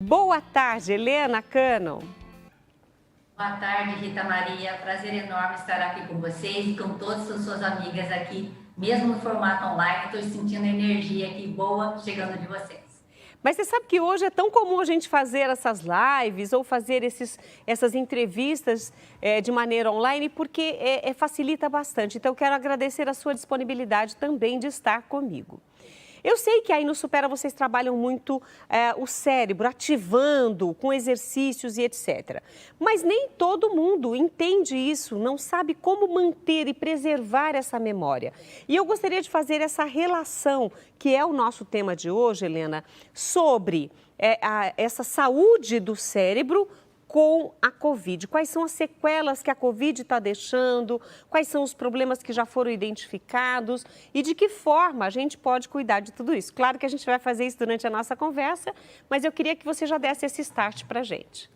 Boa tarde, Helena Cano. Boa tarde, Rita Maria. Prazer enorme estar aqui com vocês e com todas as suas amigas aqui, mesmo no formato online. Estou sentindo energia aqui boa chegando de vocês. Mas você sabe que hoje é tão comum a gente fazer essas lives ou fazer essas entrevistas de maneira online, porque facilita bastante. Então, eu quero agradecer a sua disponibilidade também de estar comigo. Eu sei que aí no Supera vocês trabalham muito o cérebro, ativando com exercícios e etc. Mas nem todo mundo entende isso, não sabe como manter e preservar essa memória. E eu gostaria de fazer essa relação, que é o nosso tema de hoje, Helena, sobre essa saúde do cérebro com a Covid. Quais são as sequelas que a Covid está deixando, quais são os problemas que já foram identificados e de que forma a gente pode cuidar de tudo isso. Claro que a gente vai fazer isso durante a nossa conversa, mas eu queria que você já desse esse start para a gente.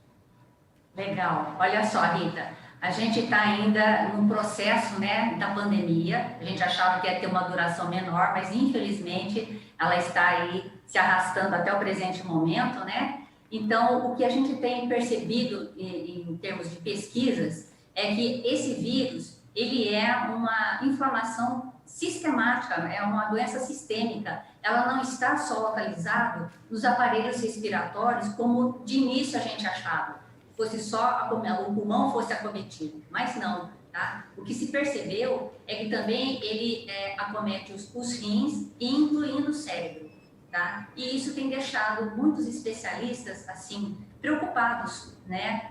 Legal. Olha só, Rita, a gente está ainda no processo, né, da pandemia. A gente achava que ia ter uma duração menor, mas infelizmente ela está aí se arrastando até o presente momento, né? Então, o que a gente tem percebido em termos de pesquisas é que esse vírus, ele é uma inflamação sistemática, é uma doença sistêmica. Ela não está só localizada nos aparelhos respiratórios, como de início a gente achava, fosse só o pulmão fosse acometido, mas não, tá? O que se percebeu é que também ele acomete os rins, incluindo o cérebro. Tá? E isso tem deixado muitos especialistas assim preocupados, né?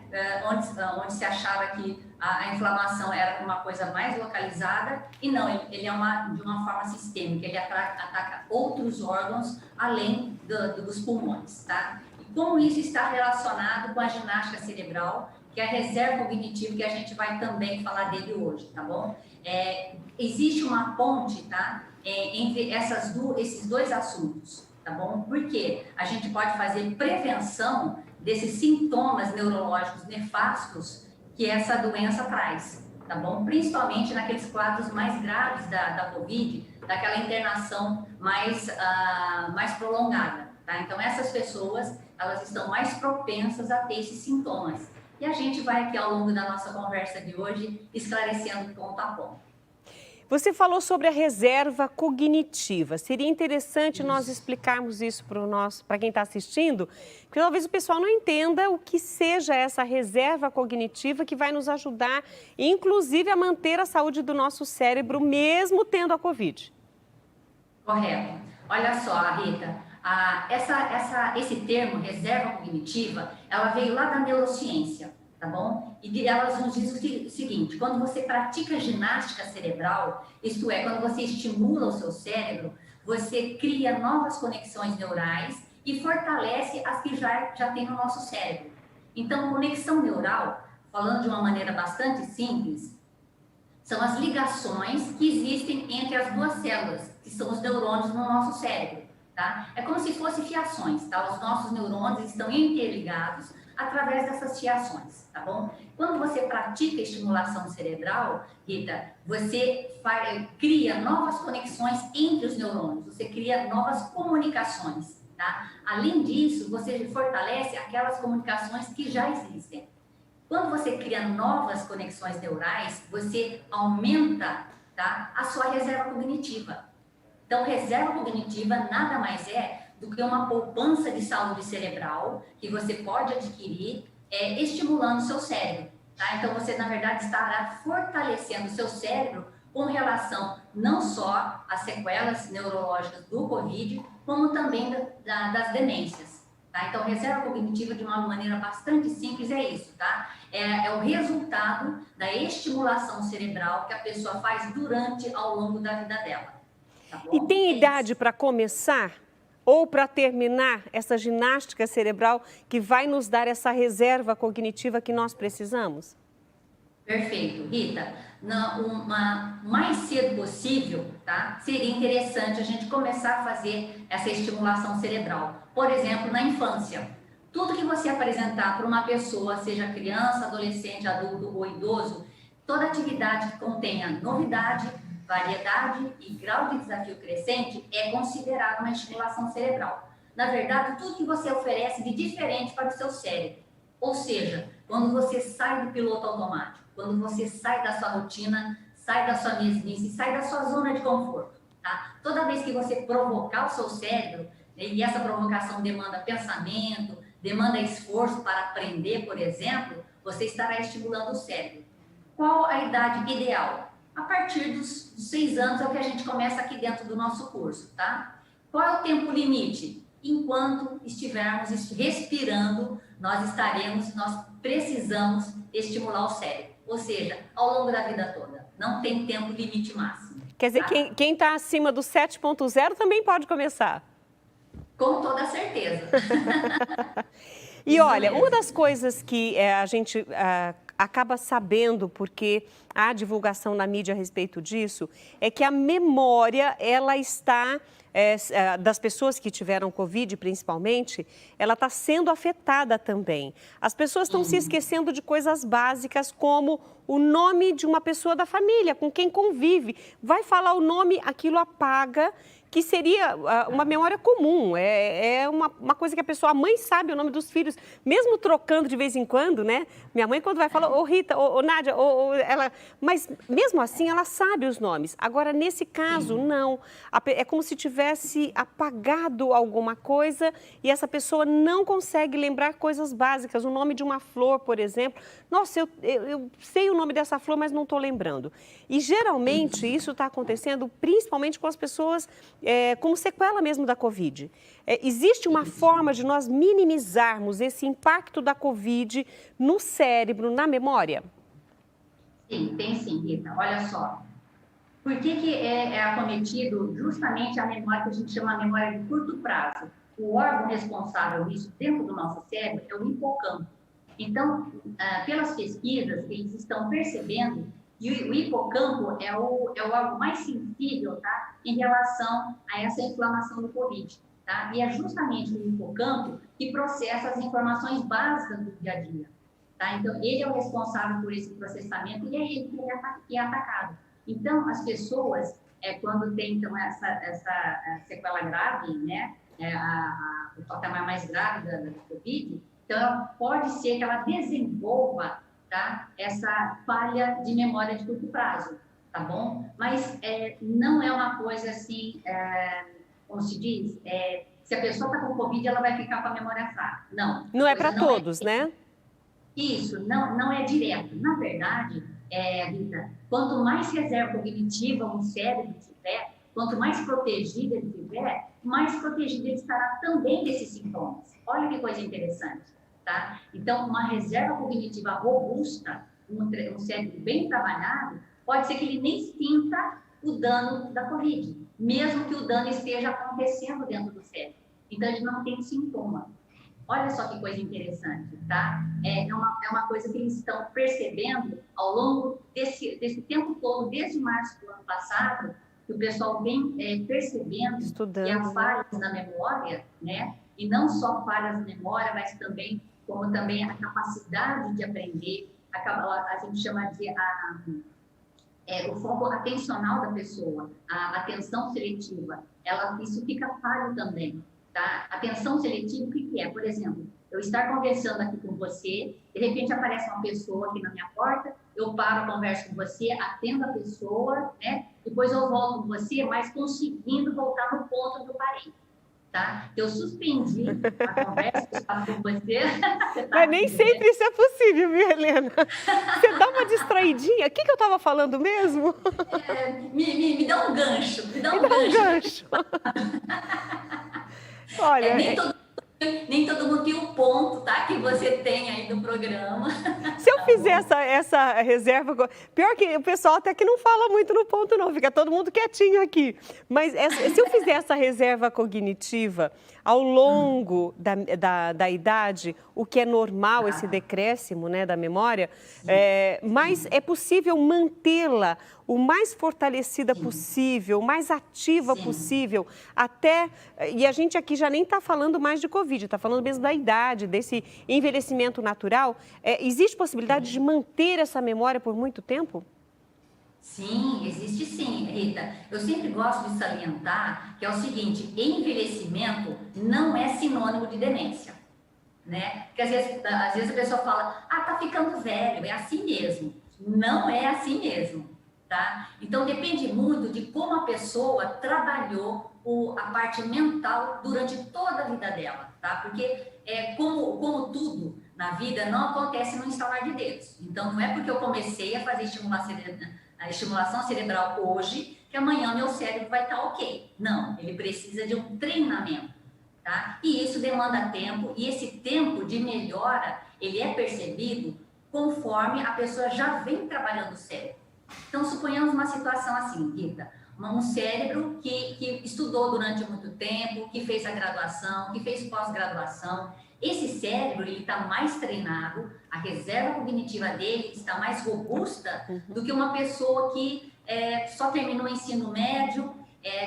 Onde se achava que a inflamação era uma coisa mais localizada e não, ele é de uma forma sistêmica, ele ataca outros órgãos além dos pulmões, tá? E como isso está relacionado com a ginástica cerebral, que é a reserva cognitiva, que a gente vai também falar dele hoje, tá bom? Existe uma ponte, tá? Entre esses dois assuntos. Tá bom? Porque a gente pode fazer prevenção desses sintomas neurológicos nefastos que essa doença traz, tá bom? Principalmente naqueles quadros mais graves da Covid, daquela internação mais prolongada, tá? Então, essas pessoas, elas estão mais propensas a ter esses sintomas. E a gente vai aqui, ao longo da nossa conversa de hoje, esclarecendo ponto a ponto. Você falou sobre a reserva cognitiva. Seria interessante nós explicarmos isso para quem está assistindo, porque talvez o pessoal não entenda o que seja essa reserva cognitiva que vai nos ajudar, inclusive, a manter a saúde do nosso cérebro, mesmo tendo a Covid. Correto. Olha só, Rita, esse termo, reserva cognitiva, ela veio lá da neurociência, tá bom? E elas nos diz o seguinte: quando você pratica ginástica cerebral, isto é, quando você estimula o seu cérebro, você cria novas conexões neurais e fortalece as que já tem no nosso cérebro. Então, conexão neural, falando de uma maneira bastante simples, são as ligações que existem entre as duas células, que são os neurônios no nosso cérebro, tá? É como se fossem fiações, tá? Os nossos neurônios estão interligados através dessas fiações, tá bom? Quando você pratica estimulação cerebral, Rita, você cria novas conexões entre os neurônios, você cria novas comunicações, tá? Além disso, você fortalece aquelas comunicações que já existem. Quando você cria novas conexões neurais, você aumenta, tá, a sua reserva cognitiva. Então, reserva cognitiva nada mais é do que uma poupança de saúde cerebral que você pode adquirir estimulando o seu cérebro. Tá? Então, você, na verdade, estará fortalecendo o seu cérebro com relação não só às sequelas neurológicas do Covid, como também das demências. Tá? Então, reserva cognitiva, de uma maneira bastante simples, é isso, tá? É o resultado da estimulação cerebral que a pessoa faz ao longo da vida dela. Tá bom? E tem idade para começar ou para terminar essa ginástica cerebral que vai nos dar essa reserva cognitiva que nós precisamos? Perfeito, Rita. Mais cedo possível, tá? Seria interessante a gente começar a fazer essa estimulação cerebral. Por exemplo, na infância. Tudo que você apresentar para uma pessoa, seja criança, adolescente, adulto ou idoso, toda atividade que contenha novidade, variedade e grau de desafio crescente é considerada uma estimulação cerebral. na verdade, tudo que você oferece de diferente para o seu cérebro. Ou seja, quando você sai do piloto automático, quando você sai da sua rotina, sai da sua mesmice, sai da sua zona de conforto, tá? Toda vez que você provocar o seu cérebro, e essa provocação demanda pensamento, demanda esforço para aprender, por exemplo, você estará estimulando o cérebro. Qual a idade ideal? A partir dos 6 anos é o que a gente começa aqui dentro do nosso curso, tá? Qual é o tempo limite? Enquanto estivermos respirando, nós precisamos estimular o cérebro. Ou seja, ao longo da vida toda. Não tem tempo limite máximo. Quer dizer, tá? quem está acima do 7.0 também pode começar. Com toda certeza. E olha, uma das coisas que a gente acaba sabendo, porque há divulgação na mídia a respeito disso, é que a memória, ela está, das pessoas que tiveram Covid principalmente, ela está sendo afetada também. As pessoas estão se esquecendo de coisas básicas como o nome de uma pessoa da família, com quem convive. Vai falar o nome, aquilo apaga, que seria uma memória comum, é uma coisa que a mãe sabe o nome dos filhos, mesmo trocando de vez em quando, né? Minha mãe quando vai falar, ô Rita, ô Nádia, ela... Mas mesmo assim ela sabe os nomes. Agora, nesse caso, não. É como se tivesse apagado alguma coisa e essa pessoa não consegue lembrar coisas básicas. O nome de uma flor, por exemplo. Nossa, eu sei o nome dessa flor, mas não estou lembrando. E geralmente isso está acontecendo principalmente com as pessoas como sequela mesmo da Covid. Existe uma forma de nós minimizarmos esse impacto da Covid no cérebro, na memória? Sim, tem sim, Rita. Olha só. Por que é acometido justamente a memória que a gente chama de memória de curto prazo? O órgão responsável disso dentro do nosso cérebro é o hipocampo. Então, pelas pesquisas, eles estão percebendo que o hipocampo é o órgão mais sensível, tá, em relação a essa inflamação do Covid. Tá? E é justamente o hipocampo que processa as informações básicas do dia a dia. Tá? Então, ele é o responsável por esse processamento e é ele que é atacado. Então, as pessoas, quando tem então, essa sequela grave, né, o patamar mais grave da Covid, então, pode ser que ela desenvolva, tá, essa falha de memória de curto prazo, tá bom? Mas não é uma coisa assim, como se diz, se a pessoa está com Covid, ela vai ficar com a memória fraca. Não. Não é para todos, né? Isso, não é direto. Na verdade, Rita, quanto mais reserva cognitiva um cérebro tiver, quanto mais protegido ele tiver, mais protegido ele estará também desses sintomas. Olha que coisa interessante. Tá? Então, uma reserva cognitiva robusta, um cérebro bem trabalhado, pode ser que ele nem sinta o dano da Covid, mesmo que o dano esteja acontecendo dentro do cérebro. Então, ele não tem sintoma. Olha só que coisa interessante, tá? É uma coisa que eles estão percebendo ao longo desse tempo todo, desde março do ano passado, que o pessoal vem percebendo que há falhas na memória, né? E não só falhas na memória, mas também como também a capacidade de aprender, a gente chama de o foco atencional da pessoa, a atenção seletiva, isso fica falho também, tá? Atenção seletiva, o que é? Por exemplo, eu estar conversando aqui com você, de repente aparece uma pessoa aqui na minha porta, eu paro, converso com você, atendo a pessoa, né? Depois eu volto com você, mas conseguindo voltar no ponto que eu parei. Tá? Eu suspendi a conversa que eu estava com você. Mas nem sempre isso é possível, viu, Helena? Você dá uma distraidinha. O que eu estava falando mesmo? Me dá um gancho. Me dá um gancho. Olha, nem todo mundo tem o ponto, tá? Que você tem aí no programa. Se eu fizer essa reserva... Pior que o pessoal até que não fala muito no ponto, não. Fica todo mundo quietinho aqui. Mas se eu fizer essa reserva cognitiva ao longo da idade, o que é normal, esse decréscimo, né, da memória, mas é possível mantê-la o mais fortalecida possível, o mais ativa possível, até... E a gente aqui já nem está falando mais de Covid, está falando mesmo da idade, desse envelhecimento natural. Existe possibilidade de manter essa memória por muito tempo? Sim, existe sim, Rita. Eu sempre gosto de salientar que é o seguinte, envelhecimento não é sinônimo de demência, né? Porque às vezes a pessoa fala, ah, tá ficando velho, é assim mesmo. Não é assim mesmo, tá? Então depende muito de como a pessoa trabalhou a parte mental durante toda a vida dela, tá? Porque como tudo na vida não acontece no instalar de dedos. Então não é porque eu comecei a fazer a estimulação cerebral hoje que amanhã meu cérebro vai estar ok. Não, ele precisa de um treinamento. Tá? E isso demanda tempo, e esse tempo de melhora, ele é percebido conforme a pessoa já vem trabalhando o cérebro. Então, suponhamos uma situação assim, Rita, um cérebro que estudou durante muito tempo, que fez a graduação, que fez pós-graduação. Esse cérebro, ele está mais treinado, a reserva cognitiva dele está mais robusta do que uma pessoa que só terminou o ensino médio,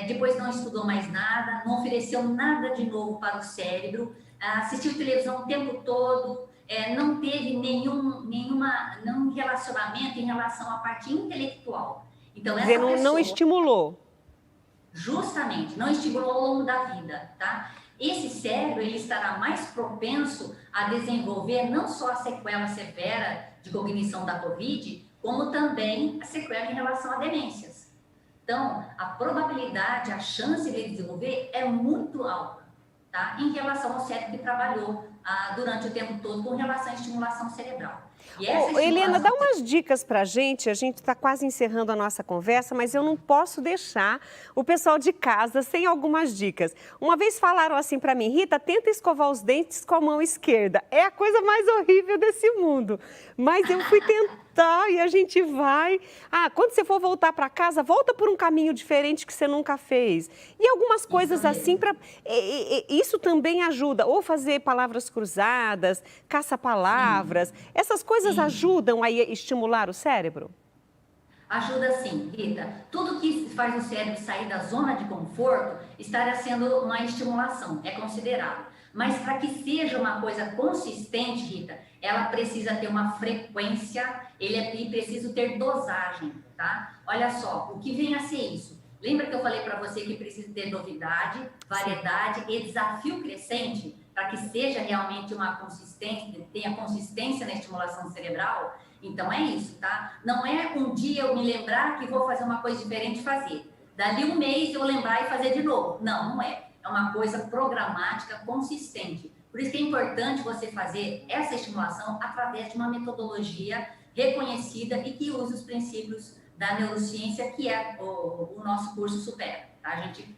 depois não estudou mais nada, não ofereceu nada de novo para o cérebro, assistiu televisão o tempo todo, não teve nenhum relacionamento em relação à parte intelectual. Então, essa pessoa... Não estimulou. Justamente, não estimulou ao longo da vida, tá? Esse cérebro, ele estará mais propenso a desenvolver não só a sequela severa de cognição da COVID, como também a sequela em relação a demências. Então, a probabilidade, a chance de desenvolver é muito alta, tá? Em relação ao cérebro que trabalhou durante o tempo todo com relação à estimulação cerebral. Helena, dá umas dicas para a gente está quase encerrando a nossa conversa, mas eu não posso deixar o pessoal de casa sem algumas dicas. Uma vez falaram assim para mim, Rita, tenta escovar os dentes com a mão esquerda. É a coisa mais horrível desse mundo, mas eu fui tentar e a gente vai. Quando você for voltar para casa, volta por um caminho diferente que você nunca fez. E algumas coisas assim, isso também ajuda, ou fazer palavras cruzadas, caça-palavras, essas coisas ajudam a estimular o cérebro? Ajuda sim, Rita. Tudo que faz o cérebro sair da zona de conforto estará sendo uma estimulação, é considerado. Mas para que seja uma coisa consistente, Rita, ela precisa ter uma frequência e precisa ter dosagem, tá? Olha só, o que vem a ser isso? Lembra que eu falei para você que precisa ter novidade, variedade e desafio crescente para que seja realmente uma consistência, tenha consistência na estimulação cerebral? Então é isso, tá? Não é um dia eu me lembrar que vou fazer uma coisa diferente e fazer. Dali um mês eu lembrar e fazer de novo. Não é. É uma coisa programática, consistente. Por isso que é importante você fazer essa estimulação através de uma metodologia reconhecida e que use os princípios da neurociência, que é o nosso curso Supera. Tá? A gente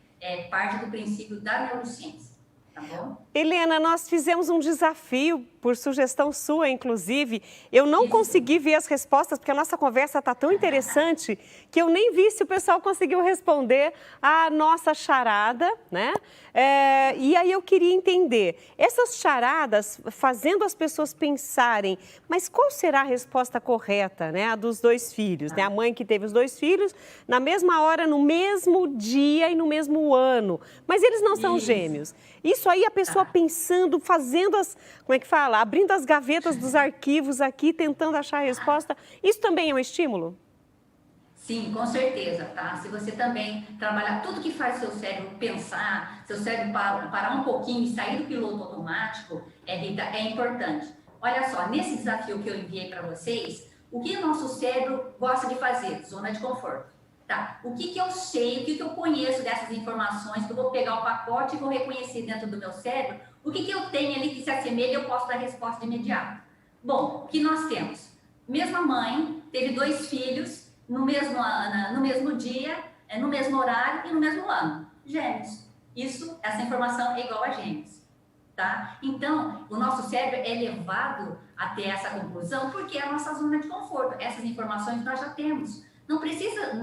parte do princípio da neurociência. Tá bom? Helena, nós fizemos um desafio, por sugestão sua, inclusive. Eu não consegui ver as respostas, porque a nossa conversa está tão interessante que eu nem vi se o pessoal conseguiu responder a nossa charada, né? E aí eu queria entender, essas charadas fazendo as pessoas pensarem, mas qual será a resposta correta, né? A dos dois filhos, né? A mãe que teve os dois filhos na mesma hora, no mesmo dia e no mesmo ano, mas eles não são gêmeos. Isso aí a pessoa pensando, fazendo abrindo as gavetas dos arquivos aqui, tentando achar a resposta, isso também é um estímulo? Sim, com certeza, tá? Se você também trabalhar tudo que faz seu cérebro pensar, seu cérebro parar um pouquinho e sair do piloto automático, Rita, é importante. Olha só, nesse desafio que eu enviei para vocês, o que o nosso cérebro gosta de fazer? Zona de conforto. Tá, o que eu sei, o que eu conheço dessas informações, que eu vou pegar o pacote e vou reconhecer dentro do meu cérebro, o que eu tenho ali que se assemelha e eu posso dar resposta imediata. Bom, o que nós temos? Mesma mãe, teve 2 filhos no mesmo dia, no mesmo horário e no mesmo ano. Gêmeos. Essa informação é igual a gêmeos. Tá? Então, o nosso cérebro é levado até essa conclusão porque é a nossa zona de conforto. Essas informações nós já temos. Não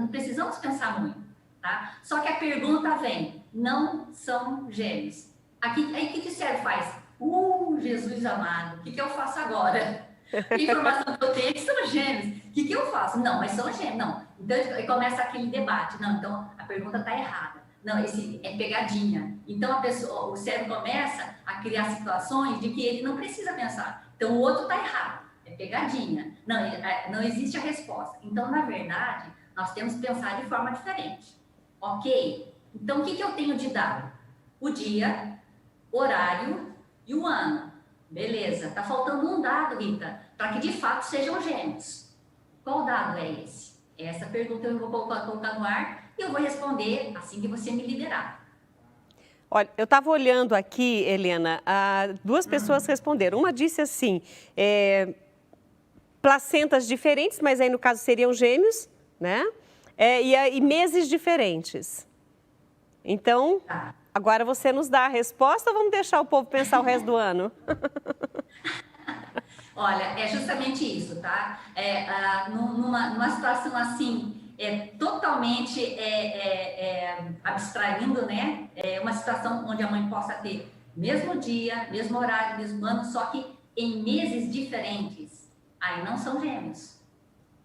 precisamos pensar muito, tá? Só que a pergunta vem, não são gêmeos. Aí o que o cérebro faz? Jesus amado, o que eu faço agora? A informação que eu tenho é que são gêmeos. O que eu faço? Não, mas são gêmeos. Não. Então, começa aquele debate. Não, então a pergunta está errada. Não, esse é pegadinha. Então, o cérebro começa a criar situações de que ele não precisa pensar. Então, o outro está errado. É pegadinha. Não existe a resposta. Então, na verdade, Nós temos que pensar de forma diferente. Ok? Então, o que eu tenho de dado? O dia, horário e o ano. Beleza. Tá faltando um dado, Rita, para que de fato sejam gêmeos. Qual dado é esse? Essa pergunta eu vou colocar no ar e eu vou responder assim que você me liberar. Olha, eu estava olhando aqui, Helena, duas pessoas responderam. Uma disse assim, placentas diferentes, mas aí no caso seriam gêmeos, né? E meses diferentes. Então, agora você nos dá a resposta ou vamos deixar o povo pensar o resto do ano? Olha, é justamente isso, tá? Numa situação assim, totalmente abstraindo, né? Uma situação onde a mãe possa ter mesmo dia, mesmo horário, mesmo ano, só que em meses diferentes. Aí não são gêmeos,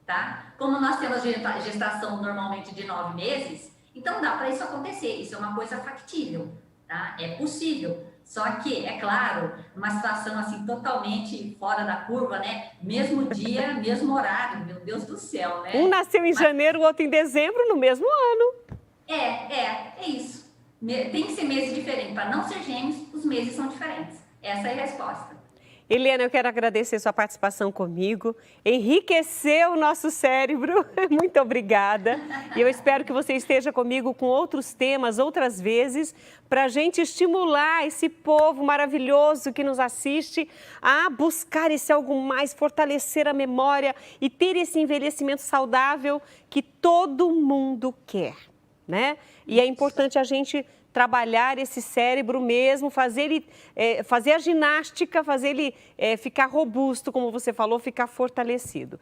tá? Como nós temos gestação normalmente de 9 meses, então dá para isso acontecer. Isso é uma coisa factível, tá? É possível. Só que, é claro, uma situação assim totalmente fora da curva, né? Mesmo dia, mesmo horário, meu Deus do céu, né? Um nasceu em janeiro, o outro em dezembro, no mesmo ano. É isso. Tem que ser meses diferentes. Para não ser gêmeos, os meses são diferentes. Essa é a resposta. Helena, eu quero agradecer sua participação comigo, enriqueceu o nosso cérebro, muito obrigada. E eu espero que você esteja comigo com outros temas, outras vezes, para a gente estimular esse povo maravilhoso que nos assiste a buscar esse algo mais, fortalecer a memória e ter esse envelhecimento saudável que todo mundo quer, né? E é importante a gente trabalhar esse cérebro mesmo, fazer a ginástica, fazer ele ficar robusto, como você falou, ficar fortalecido.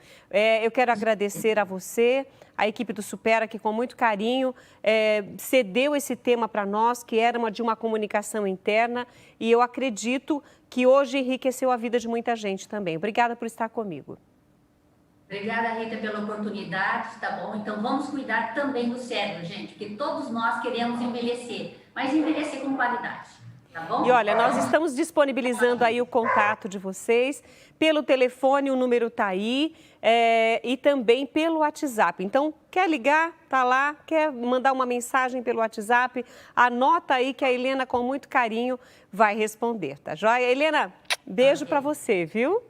Eu quero agradecer a você, a equipe do Supera, que com muito carinho cedeu esse tema para nós, que era de uma comunicação interna, e eu acredito que hoje enriqueceu a vida de muita gente também. Obrigada por estar comigo. Obrigada, Rita, pela oportunidade, tá bom? Então, vamos cuidar também do cérebro, gente, porque todos nós queremos envelhecer, mas envelhecer com qualidade, tá bom? E olha, nós estamos disponibilizando aí o contato de vocês, pelo telefone, o número tá aí, e também pelo WhatsApp. Então, quer ligar? Tá lá, quer mandar uma mensagem pelo WhatsApp? Anota aí que a Helena, com muito carinho, vai responder, tá joia? Helena, beijo para você, viu?